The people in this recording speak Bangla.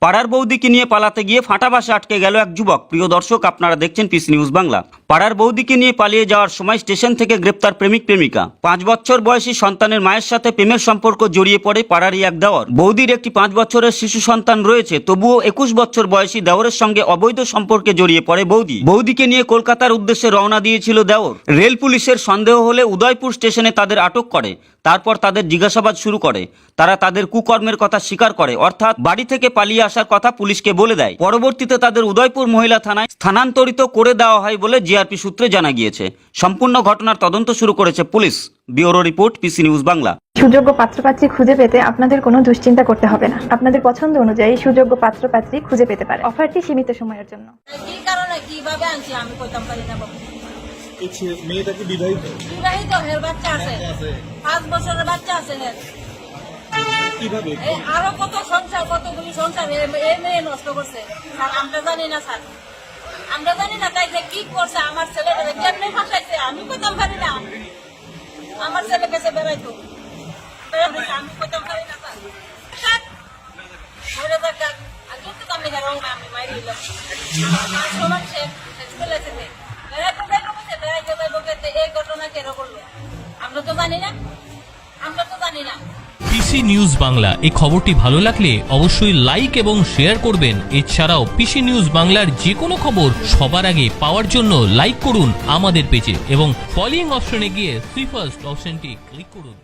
পাড়ার বৌদিকে নিয়ে পালাতে গিয়ে ফাটা বাসে আটকে গেল এক যুবক। প্রিয় দর্শক, আপনারা দেখছেন পিসি নিউজ বাংলা। পাড়ার বৌদিকে নিয়ে পালিয়ে যাওয়ার সময় স্টেশন থেকে গ্রেপ্তার প্রেমিক প্রেমিকা। 5 বছর বয়সী সন্তানের মায়ের সাথে প্রেমের সম্পর্ক জড়িয়ে পড়ে পাড়ারই এক দেওর। বৌদির একটি 5 বছরের শিশু সন্তান রয়েছে, তবুও 21 বছর বয়সী দেওরের সঙ্গে অবৈধ সম্পর্কে জড়িয়ে পড়ে বৌদি। বৌদিকে নিয়ে কলকাতার উদ্দেশ্যে রওনা দিয়েছিল দেওর। রেল পুলিশের সন্দেহ হলে উদয়পুর স্টেশনে তাদের আটক করে। তারপর তাদের জিজ্ঞাসাবাদ শুরু করে। তারা তাদের কুকর্মের কথা স্বীকার করে, অর্থাৎ বাড়ি থেকে পালিয়ে আসার কথা পুলিশকে বলে দেয়। পরবর্তীতে তাদের উদয়পুর মহিলা থানায় স্থানান্তরিত করে দেওয়া হয় বলে জিআরপি সূত্রে জানা গিয়েছে। সম্পূর্ণ ঘটনার তদন্ত শুরু করেছে police. Bureau report, PC news Bangla. সুযোগ্য পাত্রপাত্রী খুঁজে পেতে আপনাদের কোনো দুশ্চিন্তা করতে হবে না। আপনাদের পছন্দ অনুযায়ী সুযোগ্য পাত্রপাত্রী খুঁজে পেতে পারে। অফারটি সীমিত সময়ের জন্য। কি কারণে কিভাবে আনছি আমি কইতাম পারি না বাবু। মেয়েটা কি বিবাহিত? বিবাহিত, হের বাচ্চা আছে, 5 বছরের বাচ্চা আছে। কিভাবে? আরো কত সংসার, কতগুলি সংসার এই মেয়ে নষ্ট করছে স্যার। আমরা জানি না স্যার, আমরা জানি না। তাই যে কি করছে আমার ছেলেটা, কেমনে ফাঁসাইছে আমি কইতাম পারি না। আমার ছেলে বেঁচে বেড়াইতো, আমি কইতাম পারি না স্যার। মরে যাক, আগে তো আমি হেরাও না, আমি মাইরে দিলাম। সমান সে চলে যেতে এই ঘটনা কেন করলো আমরা তো জানি না, আমরা তো জানি না। পিসি নিউজ বাংলা এই খবরটি ভালো লাগলে অবশ্যই লাইক এবং শেয়ার করবেন। এছাড়াও পিসি নিউজ বাংলার যে কোনো খবর সবার আগে পাওয়ার জন্য লাইক করুন আমাদের পেজে এবং ফলোইং অপশনে গিয়ে সুই ফার্স্ট অপশনটি ক্লিক করুন।